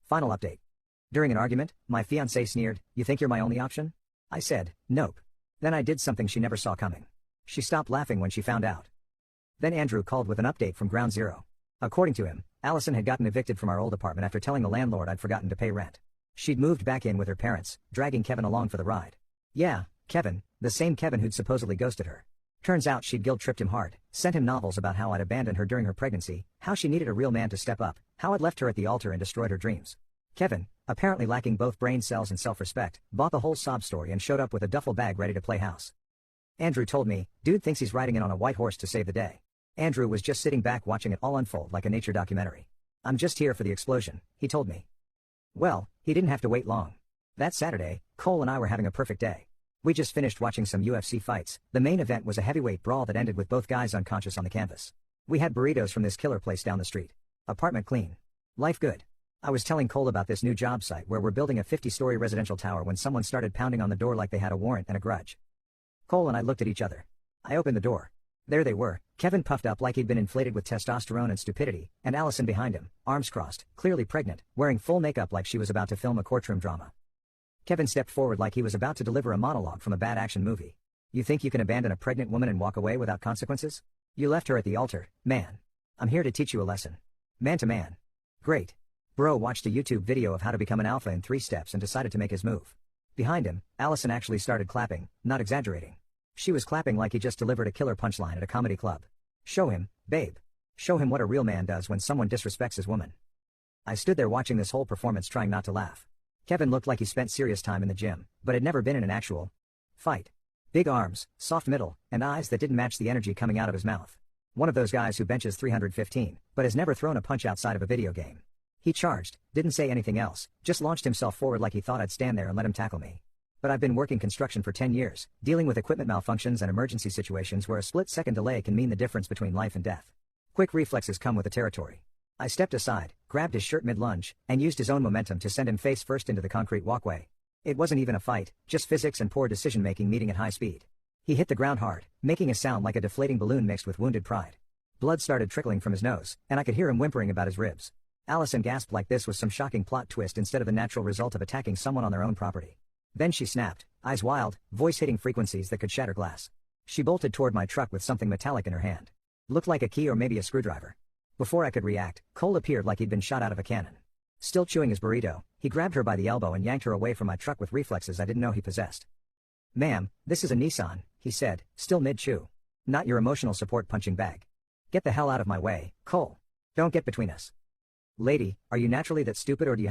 Final update. During an argument, my fiancée sneered, "You think you're my only option?" I said, "Nope." Then I did something she never saw coming. She stopped laughing when she found out. Then Andrew called with an update from Ground Zero. According to him, Allison had gotten evicted from our old apartment after telling the landlord I'd forgotten to pay rent. She'd moved back in with her parents, dragging Kevin along for the ride. Yeah, Kevin, the same Kevin who'd supposedly ghosted her. Turns out she'd guilt-tripped him hard, sent him novels about how I'd abandoned her during her pregnancy, how she needed a real man to step up, how I'd left her at the altar and destroyed her dreams. Kevin, apparently lacking both brain cells and self-respect, bought the whole sob story and showed up with a duffel bag ready to play house. Andrew told me, "Dude thinks he's riding in on a white horse to save the day." Andrew was just sitting back watching it all unfold like a nature documentary. "I'm just here for the explosion," he told me. Well, he didn't have to wait long. That Saturday, Cole and I were having a perfect day. We just finished watching some UFC fights. The main event was a heavyweight brawl that ended with both guys unconscious on the canvas. We had burritos from this killer place down the street. Apartment clean. Life good. I was telling Cole about this new job site where we're building a 50-story residential tower when someone started pounding on the door like they had a warrant and a grudge. Cole and I looked at each other. I opened the door. There they were, Kevin puffed up like he'd been inflated with testosterone and stupidity, and Allison behind him, arms crossed, clearly pregnant, wearing full makeup like she was about to film a courtroom drama. Kevin stepped forward like he was about to deliver a monologue from a bad action movie. "You think you can abandon a pregnant woman and walk away without consequences? You left her at the altar, man. I'm here to teach you a lesson. Man to man." Great. Bro watched a YouTube video of how to become an alpha in 3 steps and decided to make his move. Behind him, Allison actually started clapping, not exaggerating. She was clapping like he just delivered a killer punchline at a comedy club. Show him, babe. Show him what a real man does when someone disrespects his woman. I stood there watching this whole performance trying not to laugh. Kevin looked like he spent serious time in the gym, but had never been in an actual fight. Big arms, soft middle, and eyes that didn't match the energy coming out of his mouth. One of those guys who benches 315, but has never thrown a punch outside of a video game. He charged, didn't say anything else, just launched himself forward like he thought I'd stand there and let him tackle me. But I've been working construction for 10 years, dealing with equipment malfunctions and emergency situations where a split-second delay can mean the difference between life and death. Quick reflexes come with the territory. I stepped aside, grabbed his shirt mid-lunge, and used his own momentum to send him face first into the concrete walkway. It wasn't even a fight, just physics and poor decision-making meeting at high speed. He hit the ground hard, making a sound like a deflating balloon mixed with wounded pride. Blood started trickling from his nose, and I could hear him whimpering about his ribs. Allison gasped like this was some shocking plot twist instead of the natural result of attacking someone on their own property. Then she snapped, eyes wild, voice hitting frequencies that could shatter glass. She bolted toward my truck with something metallic in her hand. Looked like a key or maybe a screwdriver. Before I could react, Cole appeared like he'd been shot out of a cannon. Still chewing his burrito, he grabbed her by the elbow and yanked her away from my truck with reflexes I didn't know he possessed. "Ma'am, this is a Nissan," he said, still mid-chew. "Not your emotional support punching bag. Get the hell out of my way, Cole. Don't get between us." "Lady, are you naturally that stupid or do you